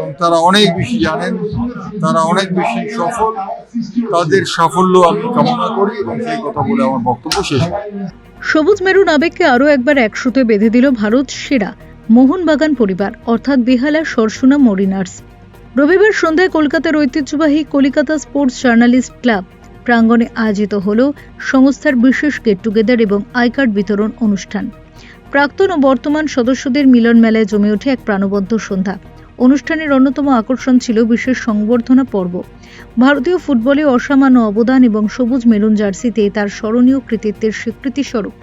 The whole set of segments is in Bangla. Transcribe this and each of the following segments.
এবং তারা অনেক বেশি জানেন, তারা অনেক বেশি সফল। তাদের সাফল্য আমি কামনা করি এবং সেই কথা বলে আমার বক্তব্য শেষ করি। সবুজ মেরুন আবেগকে আরও একবার একসুতে বেঁধে দিল ভারত সেরা মোহনবাগান পরিবার অর্থাৎ বেহালার সরসুনা মরিনার্স। রবিবার সন্ধ্যায় কলকাতার ঐতিহ্যবাহী কলিকাতা স্পোর্টস জার্নালিস্ট ক্লাব প্রাঙ্গণে আয়োজিত হল সংস্থার বিশেষ গেট টুগেদার এবং আই কার্ড বিতরণ অনুষ্ঠান। প্রাক্তন ও বর্তমান সদস্যদের মিলন মেলায় জমে ওঠে এক প্রাণবন্ত সন্ধ্যা। অনুষ্ঠানের অন্যতম আকর্ষণ ছিল বিশেষ সংবর্ধনা পর্ব। ভারতীয় ফুটবলে অসামান্য অবদান এবং সবুজ মেরুন জার্সিতে তার স্মরণীয় কৃতিত্বের স্বীকৃতিস্বরূপ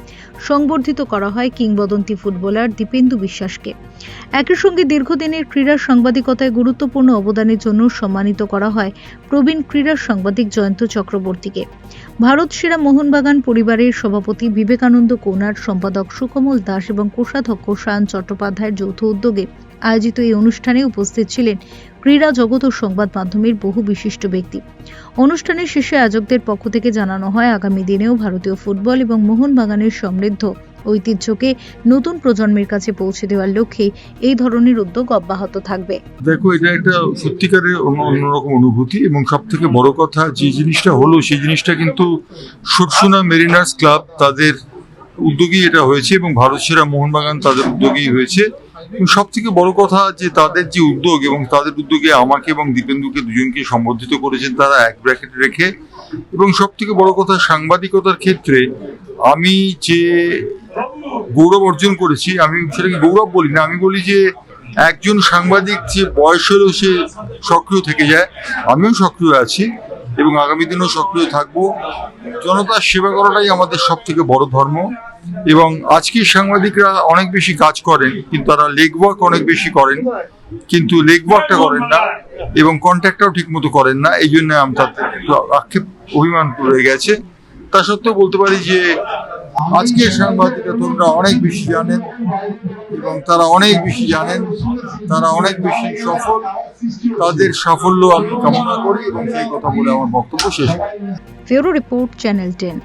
সংবর্ধিত করা হয় কিংবদন্তি ফুটবলার দীপেন্দু বিশ্বাসকে। একই সঙ্গে দীর্ঘদিনের ক্রীড়া সাংবাদিকতায় গুরুত্বপূর্ণ অবদানের জন্য সম্মানিত করা হয় প্রবীণ ক্রীড়া সাংবাদিক জয়ন্ত চক্রবর্তীকে। ভারত সেরা মোহনবাগান পরিবারের সভাপতি বিবেকানন্দ কোনার, সম্পাদক সুকমল দাস এবং কোষাধ্যক্ষ সায়ন চট্টোপাধ্যায়ের যৌথ উদ্যোগে আয়োজিত এই অনুষ্ঠানে উপস্থিত ছিলেন ক্রীড়া জগৎ ও সংবাদ মাধ্যমের বহু বিশিষ্ট ব্যক্তি। অনুষ্ঠানের শেষে আয়োজকদের পক্ষ থেকে জানানো হয় আগামী দিনেও ভারতীয় ফুটবল এবং মোহনবাগানের সমৃদ্ধ ঐতিহ্যকে নতুন প্রজন্মের কাছে পৌঁছে দেওয়ার লক্ষ্যে এই ধরনের উদ্যোগ অব্যাহত থাকবে। দেখো, এটা একটা সত্যিকারের অন্যরকম অনুভূতি এবং সব থেকে বড় কথা যে জিনিসটা হলো সেই জিনিসটা কিন্তু সরসুনা মেরিনার্স ক্লাব তাদের উদ্যোগেই এটা হয়েছে এবং ভারত সেরা মোহনবাগান তাদের উদ্যোগেই হয়েছে। এবং সব থেকে বড় কথা যে তাদের যে উদ্যোগ এবং তাদের উদ্যোগে আমাকে এবং দীপেন্দুকে দুজনকে সম্বর্ধিত করেছেন তারা এক ব্র্যাকেটে রেখে। এবং সব থেকে বড় কথা সাংবাদিকতার ক্ষেত্রে আমি যে গৌরব অর্জন করেছি, আমি সেটাকে গৌরব বলি না, আমি বলি যে একজন সাংবাদিক যে বয়স হলেও সে সক্রিয় থেকে যায়। আমিও সক্রিয় আছি এবং আগামী দিনেও সক্রিয় থাকবো। জনতার সেবা করাটাই আমাদের সব থেকে বড় ধর্ম। এবং আজকের সাংবাদিকরা অনেক বেশি কাজ করেন কিন্তু তারা লেগ ওয়ার্ক অনেক বেশি করেন, কিন্তু লেগ ওয়ার্কটা করেন না এবং কন্ট্যাক্টটাও ঠিক মতো করেন না। এই জন্য আমি তাদের আক্ষেপ অভিমান রয়ে গেছে। তা সত্ত্বেও বলতে পারি যে আজকের সাংবাদিকরা তোমরা অনেক বেশি জানেন এবং তারা অনেক বেশি জানেন, তারা অনেক বেশি সফল। তাদের সাফল্য আমি কামনা করি এবং সেই কথা বলে আমার বক্তব্য শেষ করি। Bureau report, channel 10।